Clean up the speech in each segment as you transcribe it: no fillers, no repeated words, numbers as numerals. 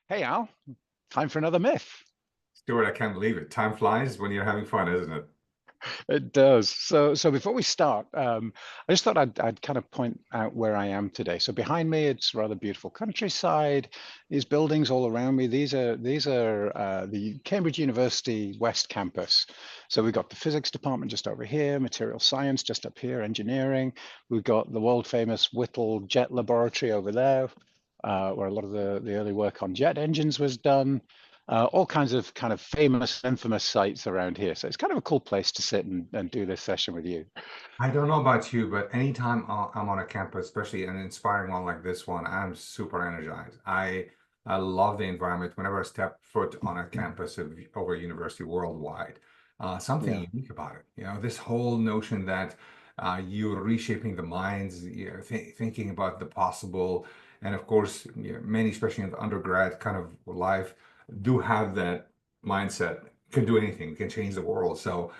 Hey Al, time for another myth. Stuart, I can't believe it. Time flies when you're having fun, isn't it? It does. So before we start, I just thought I'd kind of point out where I am today. So behind me, it's rather beautiful countryside. These buildings all around me. These are the Cambridge University West Campus. So we've got the physics department just over here, material science just up here, engineering. We've got the world famous Whittle Jet Laboratory over there, where a lot of the early work on jet engines was done. All kinds of kind of famous, infamous sites around here. So it's kind of a cool place to sit and do this session with you. I don't know about you, but anytime I'm on a campus, especially an inspiring one like this one, I'm super energized. I love the environment whenever I step foot on a campus of a university worldwide. Something Yeah. unique about it. This whole notion that you're reshaping the minds, thinking about the possible, and of course, many, especially in the undergrad kind of life, do have that mindset. Can do anything, can change the world. So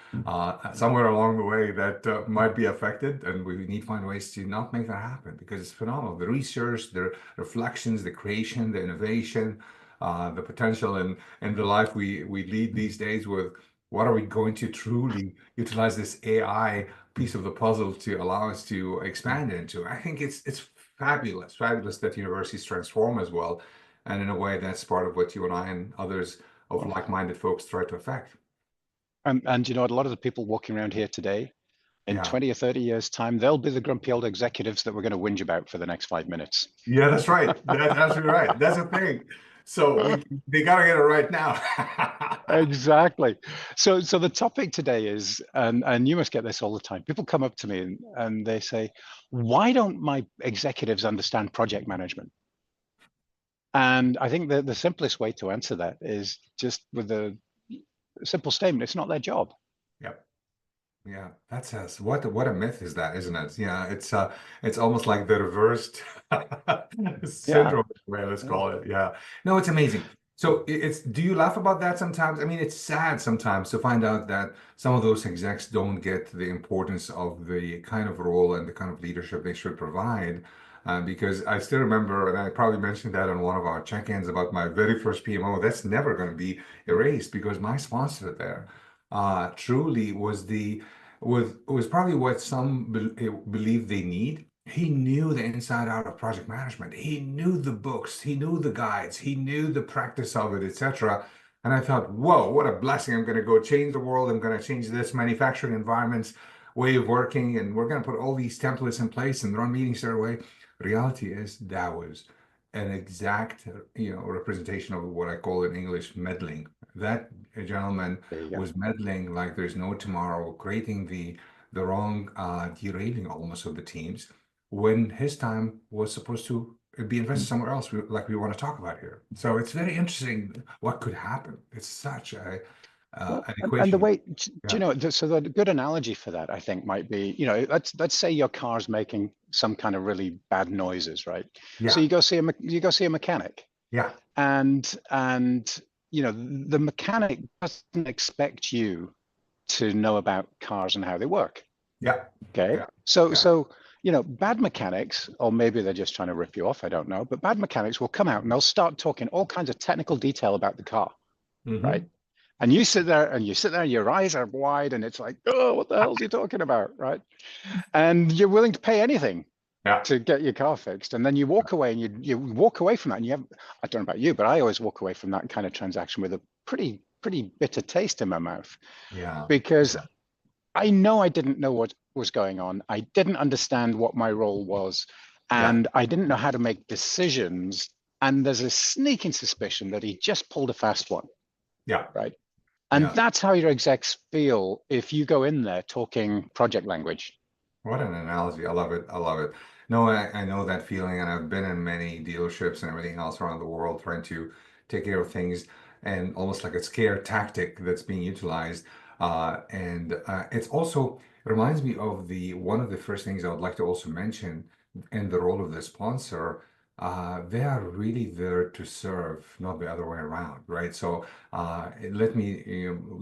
somewhere along the way that might be affected, and we need to find ways to not make that happen because it's phenomenal. The research, the reflections, the creation, the innovation, the potential, and the life we lead these days with. What are we going to truly utilize this AI piece of the puzzle to allow us to expand into? I think it's fabulous, fabulous that universities transform as well, and in a way that's part of what you and I and others of Well, like-minded folks try to affect. and you know, a lot of the people walking around here today, in Yeah. 20 or 30 years' time, they'll be the grumpy old executives that we're going to whinge about for the next 5 minutes. Yeah, that's right. That's absolutely right. That's the thing. So they gotta get it right now. Exactly. So the topic today is, and you must get this all the time. People come up to me and they say, "Why don't my executives understand project management?" And I think the simplest way to answer that is just with a simple statement: it's not their job. Yep. Yeah, that's us. What a myth is that, isn't it? Yeah, it's almost like the reversed Yeah. syndrome, well, let's call it. Yeah. No, it's amazing. So it's do you laugh about that sometimes? I mean, it's sad sometimes to find out that some of those execs don't get the importance of the kind of role and the kind of leadership they should provide. Because I still remember, and I probably mentioned that on one of our check-ins about my very first PMO. That's never going to be erased because my sponsor there truly was probably what some believe they need. He knew the inside out of project management. He knew the books, he knew the guides, he knew the practice of it, etc. And I thought, whoa, what a blessing. I'm going to go change the world. I'm going to change this manufacturing environment's way of working. And we're going to put all these templates in place and run meetings their way. Reality is that was an exact, representation of what I call in English meddling. That gentleman There you go. was meddling like there's no tomorrow, creating the wrong derailing almost of the teams when his time was supposed to be invested somewhere else, like we want to talk about here. So it's very interesting what could happen. It's such a Well, an and the equation. way, do you Yeah, know, so the good analogy for that, I think, might be, you know, let's say your car's making some kind of really bad noises, right? So yeah, you go see a mechanic, yeah, and you know, the mechanic doesn't expect you to know about cars and how they work. yeah, Okay. yeah, yeah, So, you know, bad mechanics, or maybe they're just trying to rip you off, I don't know, but bad mechanics will come out and they'll start talking all kinds of technical detail about the car, right? hmm, And you sit there and your eyes are wide and it's like, oh, what the hell is he talking about? Right. And you're willing to pay anything yeah, to get your car fixed. And then you walk away and you walk away from that and you have, I don't know about you, but I always walk away from that kind of transaction with a pretty bitter taste in my mouth yeah, because yeah, I know I didn't know what was going on. I didn't understand what my role was, yeah, and I didn't know how to make decisions. And there's a sneaking suspicion that he just pulled a fast one, yeah, right? And yeah. that's how your execs feel if you go in there talking project language. What an analogy. I love it. I love it. No, I know that feeling, and I've been in many dealerships and everything else around the world trying to take care of things and almost like a scare tactic that's being utilized. And it's also it reminds me of the one of the first things I would like to also mention in the role of the sponsor. They are really there to serve, not the other way around, right? So let me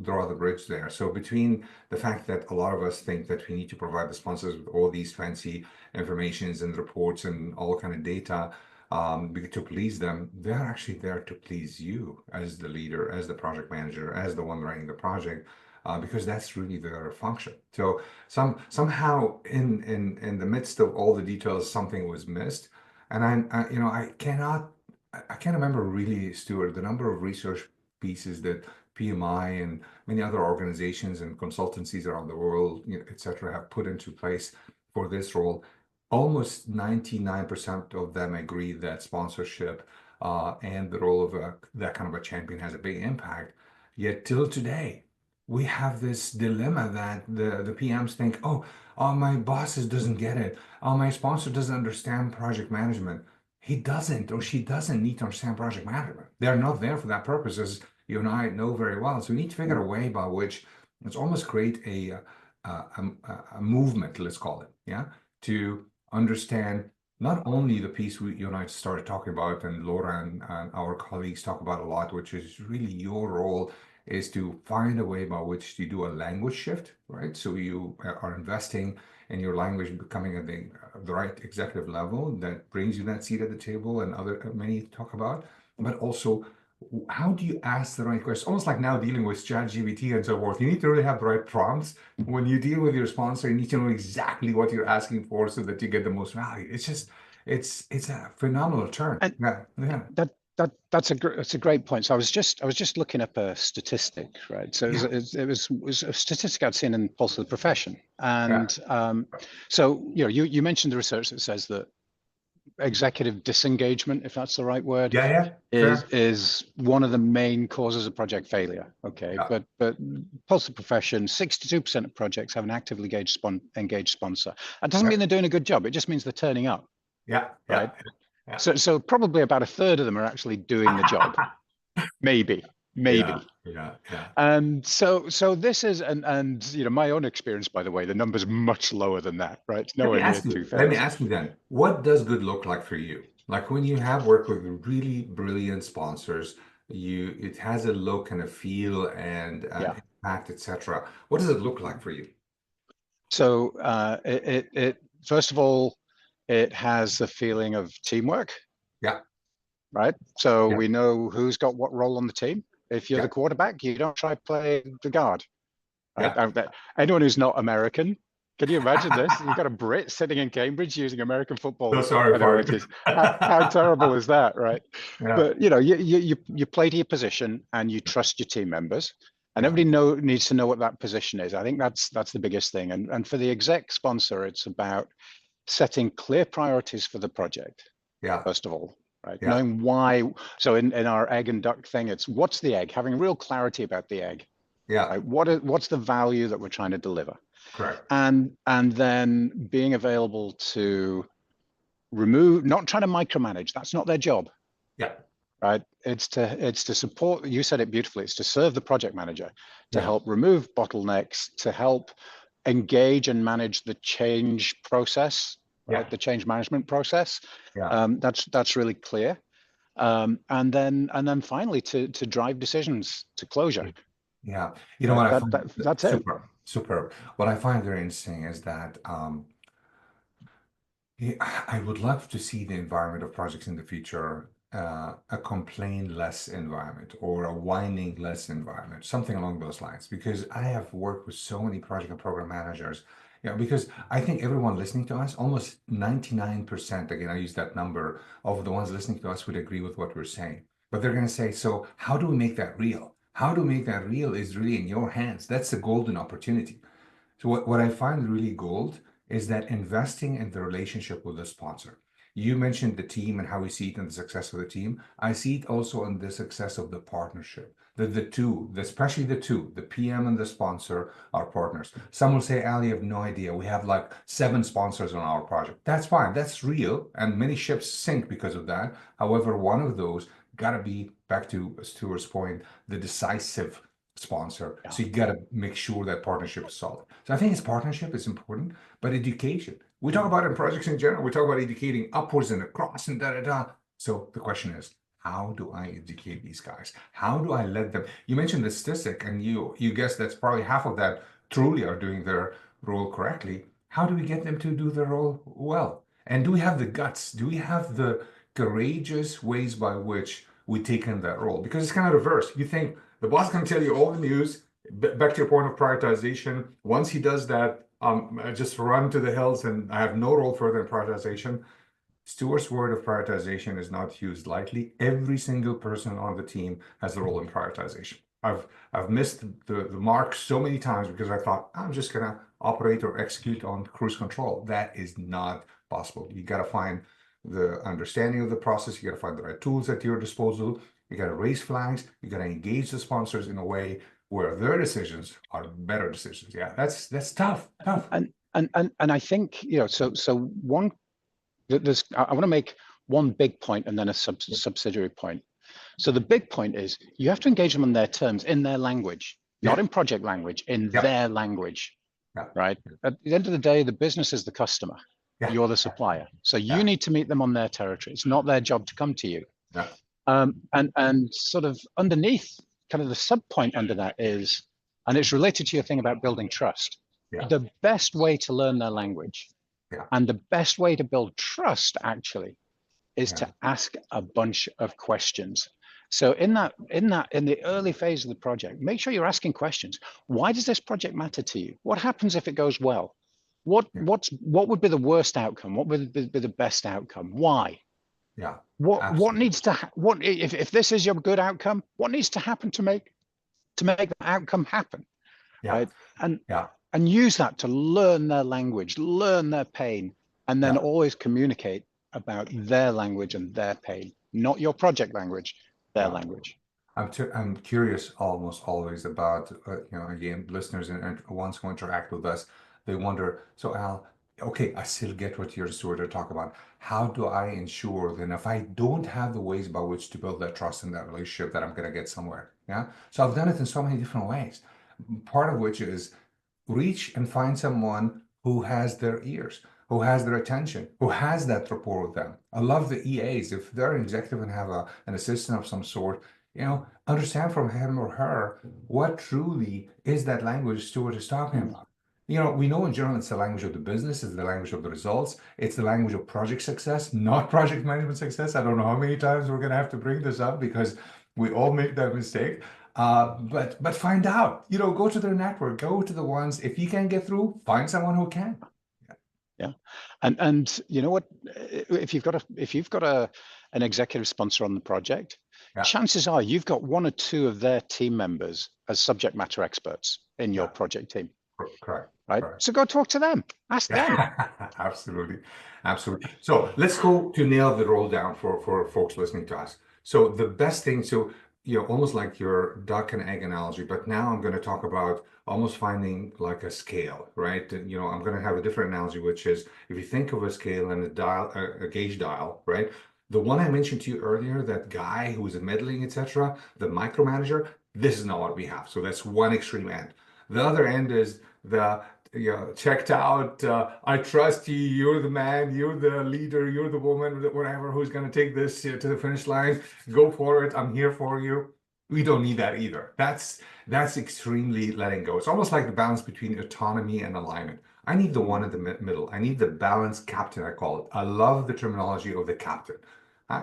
draw the bridge there. So between the fact that a lot of us think that we need to provide the sponsors with all these fancy informations and reports and all kind of data. to please them. They're actually there to please you as the leader, as the project manager, as the one running the project, because that's really their function. So somehow in the midst of all the details, something was missed, and I can't remember really, Stuart, the number of research pieces that PMI and many other organizations and consultancies around the world, et cetera, have put into place for this role. Almost 99% of them agree that sponsorship and the role of that kind of a champion has a big impact. Yet till today, we have this dilemma that the PMs think, oh, my bosses doesn't get it. Oh, my sponsor doesn't understand project management. He doesn't or she doesn't need to understand project management. They're not there for that purpose, as you and I know very well. So we need to figure a way by which let's almost create a movement, let's call it, yeah, to understand not only the piece you and I started talking about, and Laura and our colleagues talk about a lot, which is really your role, is to find a way by which to do a language shift, right? So you are investing in your language becoming at the right executive level that brings you that seat at the table, and other many talk about, but also how do you ask the right questions? Almost like now dealing with ChatGPT and so forth. You need to really have the right prompts. When you deal with your sponsor, you need to know exactly what you're asking for so that you get the most value. It's just, it's a phenomenal turn. And Yeah. that's a great point. So I was just looking up a statistic, right? So it was a statistic I'd seen in Pulse of the Profession, Yeah. and so you mentioned the research that says that executive disengagement, if that's the right word, Yeah. Fair. is one of the main causes of project failure. Okay, Yeah. but Pulse of the Profession, 62% of projects have an actively engaged sponsor. That doesn't mean they're doing a good job. It just means they're turning up. Yeah. Right. Yeah. So probably about a third of them are actually doing the job. Maybe. Yeah. Yeah. And so this is, and my own experience, by the way, the number's much lower than that, right? It's nowhere near Let me 2/3. ask you then, what does good look like for you? Like when you have worked with really brilliant sponsors, it has a look and a feel and Yeah. an impact, etc. What does it look like for you? So it first of all, it has the feeling of teamwork, Yeah. right? So Yeah. we know who's got what role on the team. If you're Yeah. the quarterback, you don't try play the guard, right? Yeah. Anyone who's not American, can you imagine this? You've got a Brit sitting in Cambridge using American So football sorry for it. analogies. How terrible is that, right? Yeah. But you play to your position and you trust your team members, and Yeah. everybody needs to know what that position is. I think that's the biggest thing. And for the exec sponsor, it's about setting clear priorities for the project, Yeah. first of all, right? Yeah. Knowing why. So in our egg and duck thing, it's what's the egg? Having real clarity about the egg. Yeah. Right? What's the value that we're trying to deliver? Correct. And then being available to remove, not trying to micromanage. That's not their job, Yeah. right? It's to support. You said it beautifully. It's to serve the project manager, to Yeah. help remove bottlenecks, to help engage and manage the change process, right? Yeah. The change management process. Yeah. That's really clear. And then finally to drive decisions to closure. Yeah. You know Right. what I find That's it. superb. What I find very interesting is that yeah, I would love to see the environment of projects in the future, a complain-less environment or a whining-less environment, something along those lines. Because I have worked with so many project and program managers, because I think everyone listening to us, almost 99%, again, I use that number of the ones listening to us would agree with what we're saying. But they're going to say, so how do we make that real? How to make that real is really in your hands. That's the golden opportunity. So what I find really gold is that investing in the relationship with the sponsor. You mentioned the team and how we see it in the success of the team. I see it also in the success of the partnership. The two, especially the two, the PM and the sponsor are partners. Some will say, Ali, you have no idea. We have like 7 sponsors on our project. That's fine. That's real. And many ships sink because of that. However, one of those got to be, back to Stuart's point, the decisive sponsor. Yeah. So you got to make sure that partnership is solid. So I think partnership is important, but education. We talk about it in projects in general. We talk about educating upwards and across and da da da. So the question is, how do I educate these guys? How do I let them? You mentioned the statistic, and you guess that's probably half of that truly are doing their role correctly. How do we get them to do their role well? And do we have the guts? Do we have the courageous ways by which we take in that role. Because it's kind of reverse. You think the boss can tell you all the news. Back to your point of prioritization. Once he does that, I just run to the hills and I have no role further in prioritization. Stuart's word of prioritization is not used lightly. Every single person on the team has a role in prioritization. I've missed the mark so many times because I thought I'm just gonna operate or execute on cruise control. That is not possible. You got to find the understanding of the process. You got to find the right tools at your disposal. You got to raise flags. You got to engage the sponsors in a way where their decisions are better decisions. Yeah, that's tough. And I think, you know, so one, there's, I want to make one big point and then a subsidiary point. So the big point is you have to engage them on their terms, in their language, not in project language, in their language, right? At the end of the day, the business is the customer. You're the supplier. So you need to meet them on their territory. It's not their job to come to you. And sort of underneath, kind of the sub point under that is, and it's related to your thing about building trust. The best way to learn their language and the best way to build trust actually is to ask a bunch of questions. So in the early phase of the project, make sure you're asking questions. Why does this project matter to you? What happens if it goes well? What would be the worst outcome? What would be the best outcome? Why? What needs to if this is your good outcome, what needs to happen to make that outcome happen? Right? And use that to learn their language, learn their pain, and then always communicate about their language and their pain, not your project language, their language. I'm curious almost always about, you know, again, listeners and ones who interact with us, they wonder, so Al, okay, I still get what you're sort of talking about. How do I ensure then if I don't have the ways by which to build that trust in that relationship that I'm going to get somewhere? Yeah. So I've done it in so many different ways. Part of which is reach and find someone who has their ears, who has their attention, who has that rapport with them. I love the EAs. If they're an executive and have an assistant of some sort, you know, understand from him or her what truly is that language Stuart is talking about. You know, we know in general it's the language of the business, it's the language of the results, it's the language of project success, not project management success. I don't know how many times we're going to have to bring this up because we all make that mistake. But find out, you know, go to their network, go to the ones, if you can't get through, find someone who can. And you know what, if you've got an executive sponsor on the project, chances are you've got one or two of their team members as subject matter experts in your project team. Correct. Right. So go talk to them. Ask them. Absolutely. So let's go to nail the roll down for folks listening to us. So the best thing, so, you know, almost like your duck and egg analogy, but now I'm going to talk about almost finding like a scale, right? You know, I'm going to have a different analogy, which is if you think of a scale and a gauge dial, right? The one I mentioned to you earlier, that guy who was meddling, etc., the micromanager, this is not what we have. So that's one extreme end. The other end is the, you know, checked out, I trust you, you're the man, you're the leader, you're the woman, whatever, who's going to take this to the finish line. Go for it. I'm here for you. We don't need that either. That's extremely letting go. It's almost like the balance between autonomy and alignment. I need the one in the middle. I need the balanced captain, I call it. I love the terminology of the captain.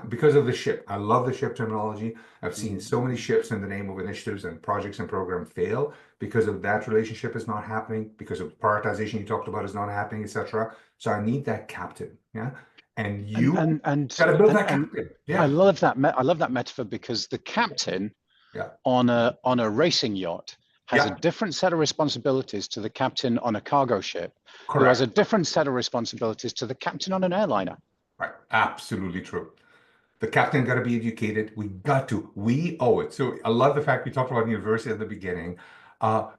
Because of the ship. I love the ship terminology. I've seen so many ships in the name of initiatives and projects and programs fail because of that relationship is not happening, because of prioritization you talked about is not happening, etc. So I need that captain. Yeah. And you got to build that captain. I love that. I love that metaphor because the captain on a racing yacht has a different set of responsibilities to the captain on a cargo ship, who has a different set of responsibilities to the captain on an airliner. Right. Absolutely true. The captain got to be educated. We owe it. So I love the fact we talked about university at the beginning.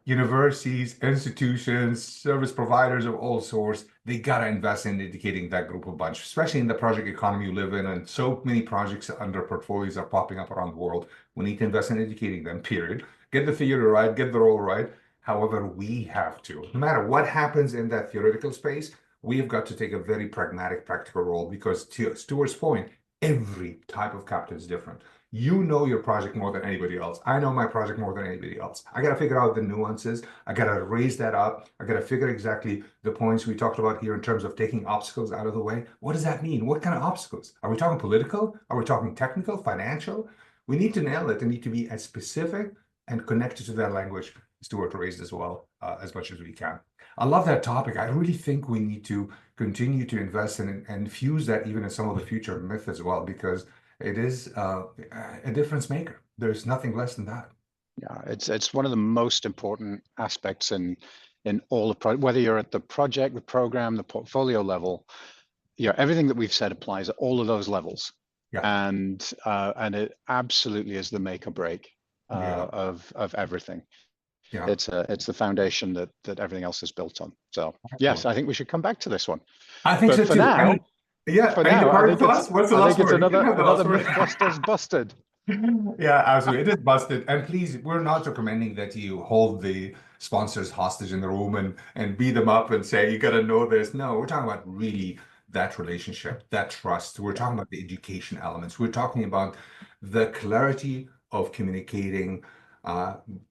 Universities, institutions, service providers of all sorts, they got to invest in educating that group of bunch, especially in the project economy you live in. And so many projects under portfolios are popping up around the world. We need to invest in educating them, period. Get the theory right, get the role right. However, we have to, no matter what happens in that theoretical space, we've got to take a very pragmatic, practical role because to Stuart's point, every type of captain is different. You know your project more than anybody else. I know my project more than anybody else. I got to figure out the nuances. I got to raise that up. I got to figure exactly the points we talked about here in terms of taking obstacles out of the way. What does that mean? What kind of obstacles? Are we talking political? Are we talking technical, financial? We need to nail it and need to be as specific and connected to that language Stuart raised as well, as much as we can. I love that topic. I really think we need to continue to invest in and fuse that even in some of the future myth as well, because it is a difference maker. There's nothing less than that. Yeah, it's one of the most important aspects in all the project, whether you're at the project, the program, the portfolio level. Everything that we've said applies at all of those levels. Yeah. And it absolutely is the make or break of everything. Yeah. It's the foundation that everything else is built on. So yes, I think we should come back to this one. I think so for too. now, Yeah. for Any now, parting thoughts? What's the I last think it's word? You can have the another last word. MythBusters busted. Yeah, absolutely. It is busted. And please, we're not recommending that you hold the sponsors hostage in the room and beat them up and say, you got to know this. No, we're talking about really that relationship, that trust. We're talking about the education elements. We're talking about the clarity of communicating,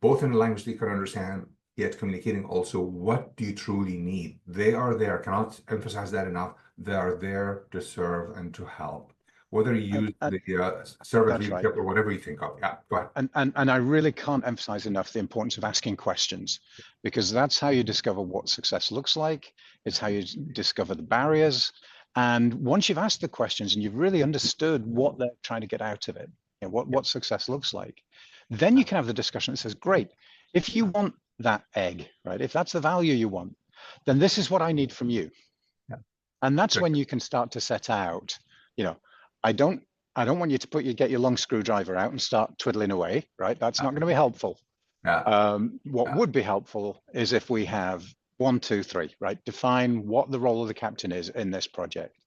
both in a language they can understand, yet communicating also what do you truly need. They are there. I cannot emphasize that enough. They are there to serve and to help. Whether you use the servant leadership or whatever you think of. Yeah, go ahead. And I really can't emphasize enough the importance of asking questions, because that's how you discover what success looks like. It's how you discover the barriers. And once you've asked the questions and you've really understood what they're trying to get out of it, what success looks like, then you can have the discussion that says, great, if you want that egg, right? If that's the value you want, then this is what I need from you. Yeah. And that's when you can start to set out, I don't want you to get your long screwdriver out and start twiddling away, right? That's not going to be helpful. What would be helpful is if we have 1, 2, 3, right? Define what the role of the captain is in this project.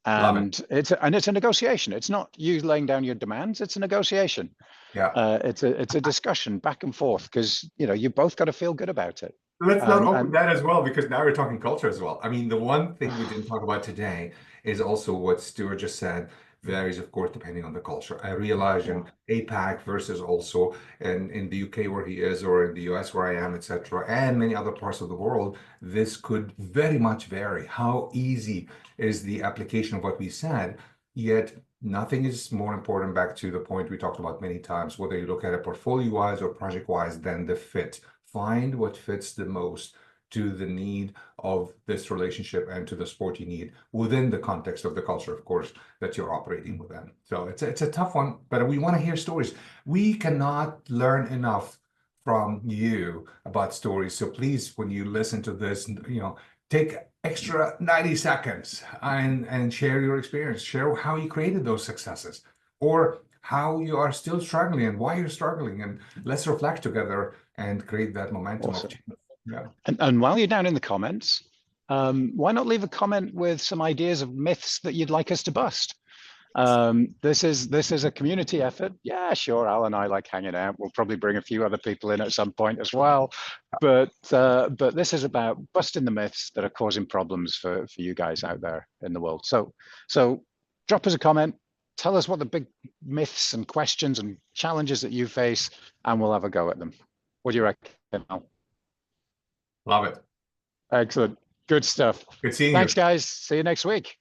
And it's a negotiation. It's not you laying down your demands, it's a negotiation. Yeah. It's a discussion back and forth, because you both got to feel good about it. Let's not open that as well, because now we're talking culture as well. I mean, the one thing we didn't talk about today is also what Stuart just said, varies, of course, depending on the culture. I realize in APAC versus also in the UK where he is, or in the US where I am, etc., and many other parts of the world, this could very much vary. How easy is the application of what we said? Yet nothing is more important, back to the point we talked about many times, whether you look at it portfolio-wise or project-wise, than the fit. Find what fits the most to the need of this relationship and to the sport you need within the context of the culture, of course, that you're operating within. So it's a tough one, but we want to hear stories. We cannot learn enough from you about stories. So please, when you listen to this, take extra 90 seconds and share your experience. Share how you created those successes, or how you are still struggling and why you're struggling. And let's reflect together and create that momentum. Awesome. Of change. Yeah. And while you're down in the comments, why not leave a comment with some ideas of myths that you'd like us to bust? This is a community effort. Yeah, sure. Al and I like hanging out. We'll probably bring a few other people in at some point as well. But this is about busting the myths that are causing problems for you guys out there in the world. So drop us a comment. Tell us what the big myths and questions and challenges that you face, and we'll have a go at them. What do you reckon, Al? Love it. Excellent. Good stuff. Good seeing you. Thanks, guys. See you next week.